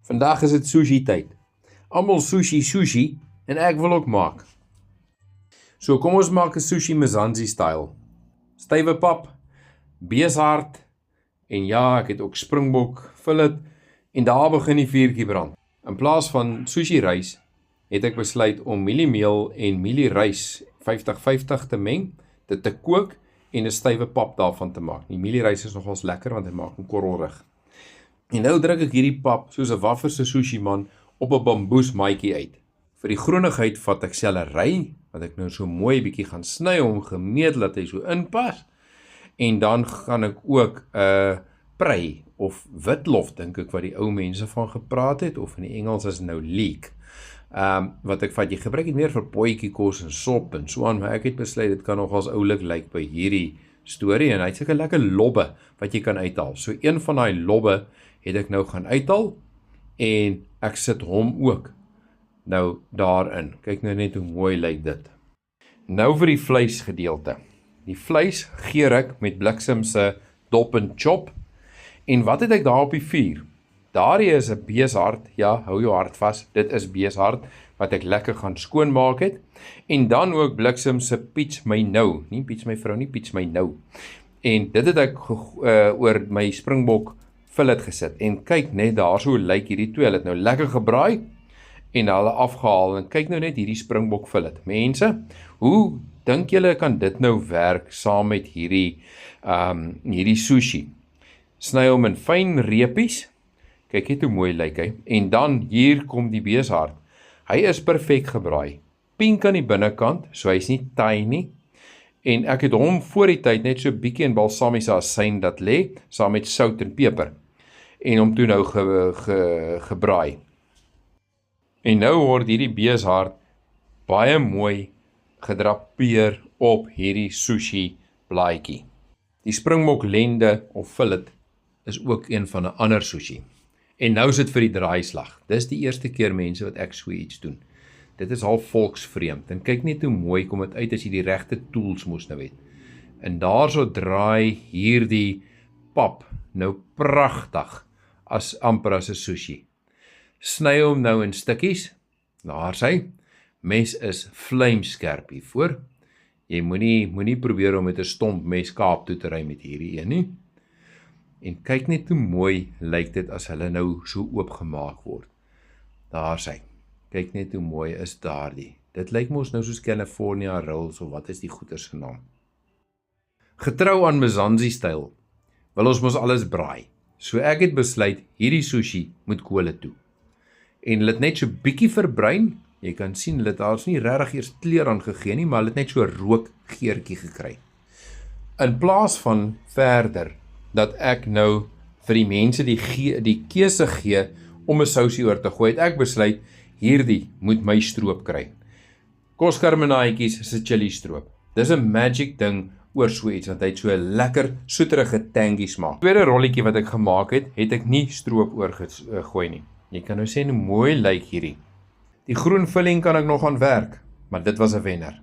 Vandag is dit sushi tyd. Almal sushi en ek wil ook maak. So kom ons maak 'n sushi Mzansi style. Stywe pap, beeshart en ja, ek het ook springbok, fillet en daar begin die vuurtjie brand. In plaas van sushi rys het ek besluit om mieliemeel en mielierys 50-50 te meng, dit te kook en 'n stywe pap daarvan te maak. Die mielierys is nogals lekker want dit maak 'n korrelrig. En nou druk ek hierdie pap soos 'n wafferse sushi man op 'n bamboesmaatjie uit. Vir die groenigheid vat ek selery, wat ek nou so mooi bietjie gaan sny om gemeet dat hy so inpas. En dan gaan ek ook 'n prei of witlof dink ek wat die ou mense van gepraat het, of in die Engels is nou leek. Wat ek vat, jy gebruik dit meer vir potjie kos en sop en so aan, maar ek het besluit dit kan nogals oulik lyk by hierdie storie en hy het sulke lekker lobbe wat jy kan uithaal. So een van daai lobbe het ek nou gaan uithaal en ek sit hom ook nou daarin. Kyk nou net hoe mooi lyk dit. Nou vir die vleisgedeelte. Die vleis geur ek met bliksemse dop en chop. En wat het ek daar op die vuur? Daardie is 'n beeshart, ja, hou jou hart vas, dit is beeshart, wat ek lekker gaan skoonmaak het. En dan ook bliksemse peach my nou, nie peach my vrou nie, peach my nou. En dit het ek oor my springbok fillet gesit. En kyk net daar so lyk hierdie twee, hulle het nou lekker gebraai en hulle afgehaal. En kyk nou net hierdie springbok fillet. Mense, hoe dink julle kan dit nou werk saam met hierdie sushi? Sny hom in fyn reepies. Kyk net hoe mooi lyk hy. En dan hier kom die beeshart. Hy is perfek gebraai. Pink aan die binnekant, so hy's nie taai nie. En ek het hom voor die tyd net so bietjie in balsamiese asyn dat lê, saam met sout en peper. En hom toe nou gebraai. En nou word hierdie beeshart baie mooi gedrapeer op hierdie sushi blaadjie. Die springbok lende of fillet is ook een van 'n ander sushi. En nou is dit vir die draaislag. Dis die eerste keer mense wat ek so iets doen. Dit is al volksvreemd. En kyk net hoe mooi kom dit uit as jy die regte tools moes nou het. En daarso draai hierdie pap nou pragtig as amper as 'n sushi. Sny hom nou in stukkies. Daar sy. Mes is vlamskerp hiervoor. Jy moenie probeer om met 'n stomp mes Kaap toe te ry met hierdie een nie. En kyk net hoe mooi lyk dit as hulle nou so oopgemaak word. Daar sy. Kyk net hoe mooi is daardie. Dit lyk mos nou soos California rolls of wat is die goeie se naam. Getrou aan Mzansi styl wil ons mos alles braai. So ek het besluit hierdie sushi moet kole toe. En hulle het net so bietjie verbruin. Jy kan sien hulle het daar's nie regtig eers kleur aan gegee nie, maar hulle het net so 'n rookgeurtjie gekry. In plaas van verder dat ek nou vir die mense die keuse gee om 'n sousie oor te gooi, het ek besluit hierdie moet my stroop kry. Koskarmenaatjies is 'n chili stroop. Dis 'n magic ding oor so iets want hy het so 'n lekker soeterige tangie smaak. Tweede rolletjie wat ek gemaak het ek nie stroop oorgegooi nie. Jy kan nou sê hoe mooi lyk hierdie. Die groen vulling kan ek nog aan werk, maar dit was 'n wenner.